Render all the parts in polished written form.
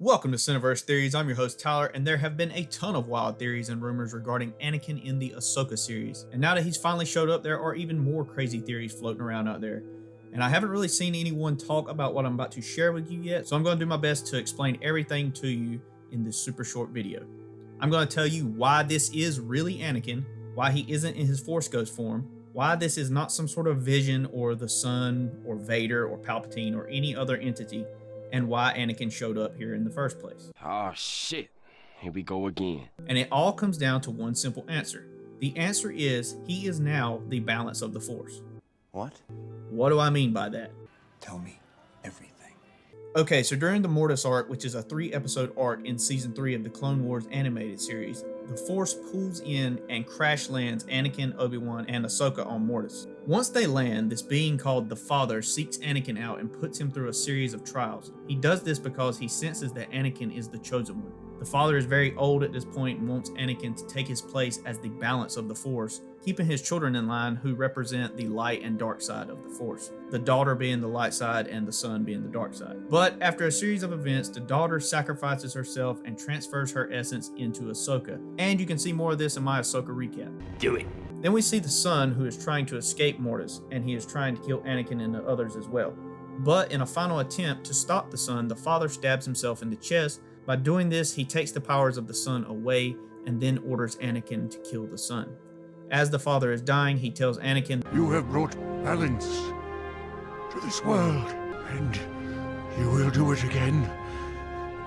Welcome to Cineverse Theories. I'm your host Tyler, and there have been a ton of wild theories and rumors regarding Anakin in the Ahsoka series. And now that he's finally showed up, there are even more crazy theories floating around out there. And I haven't really seen anyone talk about what I'm about to share with you yet, so I'm going to do my best to explain everything to you in this super short video. I'm going to tell you why this is really Anakin, why he isn't in his Force Ghost form, why this is not some sort of vision or the Son or Vader or Palpatine or any other entity, and why Anakin showed up here in the first place. Oh shit, here we go again. And it all comes down to one simple answer. The answer is he is now the balance of the Force. What? What do I mean by that? Tell me everything. Okay, so during the Mortis arc, which is a 3-episode arc in season 3 of the Clone Wars animated series, the Force pulls in and crash lands Anakin, Obi-Wan, and Ahsoka on Mortis. Once they land, this being called the Father seeks Anakin out and puts him through a series of trials. He does this because he senses that Anakin is the chosen one. The Father is very old at this point and wants Anakin to take his place as the balance of the Force, keeping his children in line who represent the light and dark side of the Force, the daughter being the light side and the son being the dark side. But after a series of events, the daughter sacrifices herself and transfers her essence into Ahsoka, and you can see more of this in my Ahsoka recap. Do it. Then we see the son who is trying to escape Mortis, and he is trying to kill Anakin and the others as well. But in a final attempt to stop the son, the father stabs himself in the chest. By doing this, he takes the powers of the son away and then orders Anakin to kill the son. As the father is dying, he tells Anakin, "You have brought balance to this world, and you will do it again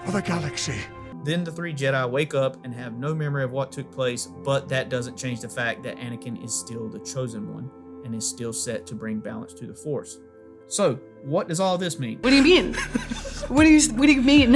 for the galaxy." Then the 3 Jedi wake up and have no memory of what took place, but that doesn't change the fact that Anakin is still the chosen one and is still set to bring balance to the Force. So, what does all this mean? What do you mean? What do you mean?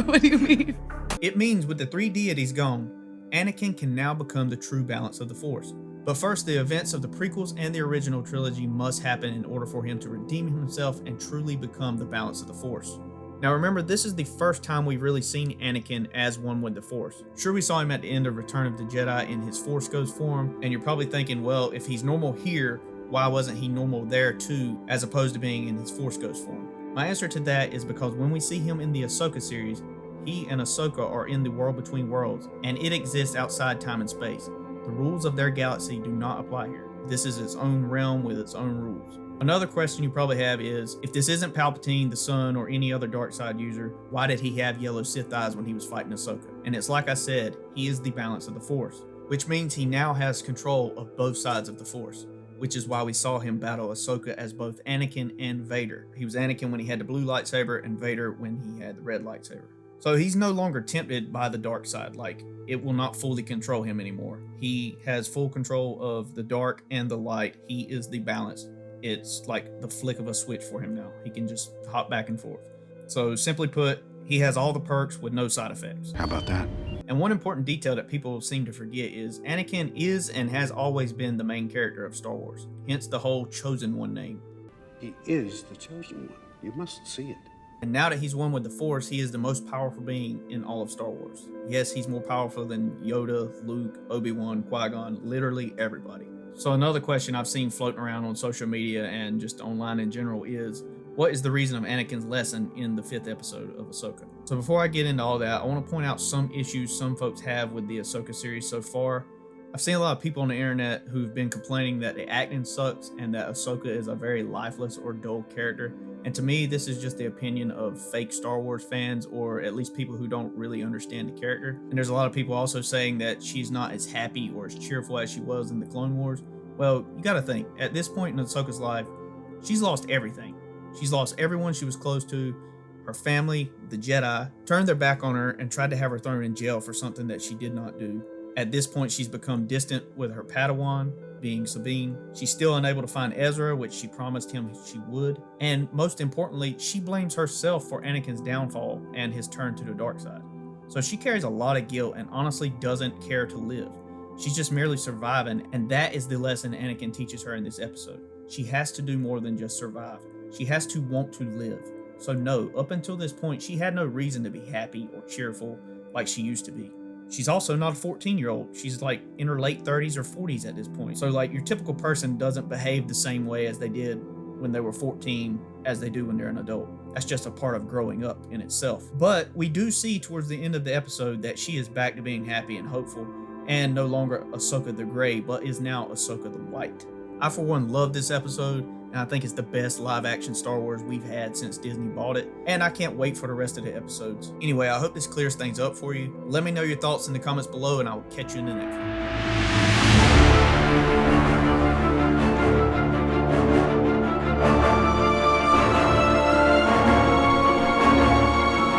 What do you mean? It means with the 3 deities gone, Anakin can now become the true balance of the Force. But first, the events of the prequels and the original trilogy must happen in order for him to redeem himself and truly become the balance of the Force. Now remember, this is the first time we've really seen Anakin as one with the Force. Sure, we saw him at the end of Return of the Jedi in his Force Ghost form, and you're probably thinking, well, if he's normal here, why wasn't he normal there too, as opposed to being in his Force Ghost form? My answer to that is because when we see him in the Ahsoka series, he and Ahsoka are in the world between worlds, and it exists outside time and space. The rules of their galaxy do not apply here. This is its own realm with its own rules. Another question you probably have is, if this isn't Palpatine, the Son, or any other dark side user, why did he have yellow Sith eyes when he was fighting Ahsoka? And it's like I said, he is the balance of the Force, which means he now has control of both sides of the Force, which is why we saw him battle Ahsoka as both Anakin and Vader. He was Anakin when he had the blue lightsaber and Vader when he had the red lightsaber. So he's no longer tempted by the dark side, like it will not fully control him anymore. He has full control of the dark and the light. He is the balance. It's like the flick of a switch for him now. He can just hop back and forth. So simply put, he has all the perks with no side effects. How about that? And one important detail that people seem to forget is Anakin is and has always been the main character of Star Wars, hence the whole Chosen One name. He is the chosen one. You must see it. And now that he's one with the Force, he is the most powerful being in all of Star Wars. Yes, he's more powerful than Yoda, Luke, Obi-Wan, Qui-Gon, literally everybody. So another question I've seen floating around on social media and just online in general is, what is the reason of Anakin's lesson in the 5th episode of Ahsoka? So before I get into all that, I want to point out some issues some folks have with the Ahsoka series so far. I've seen a lot of people on the internet who've been complaining that the acting sucks and that Ahsoka is a very lifeless or dull character. And to me, this is just the opinion of fake Star Wars fans, or at least people who don't really understand the character. And there's a lot of people also saying that she's not as happy or as cheerful as she was in the Clone Wars. Well, you gotta think, at this point in Ahsoka's life, she's lost everything. She's lost everyone she was close to. Her family, the Jedi, turned their back on her and tried to have her thrown in jail for something that she did not do. At this point, she's become distant with her Padawan, being Sabine. She's still unable to find Ezra, which she promised him she would. And most importantly, she blames herself for Anakin's downfall and his turn to the dark side. So she carries a lot of guilt and honestly doesn't care to live. She's just merely surviving, and that is the lesson Anakin teaches her in this episode. She has to do more than just survive. She has to want to live. So no, up until this point, she had no reason to be happy or cheerful like she used to be. She's also not a 14-year-old. She's like in her late 30s or 40s at this point. So like your typical person doesn't behave the same way as they did when they were 14 as they do when they're an adult. That's just a part of growing up in itself. But we do see towards the end of the episode that she is back to being happy and hopeful, and no longer Ahsoka the Grey, but is now Ahsoka the White. I, for one, love this episode, and I think it's the best live-action Star Wars we've had since Disney bought it, and I can't wait for the rest of the episodes. Anyway, I hope this clears things up for you. Let me know your thoughts in the comments below, and I will catch you in the next one.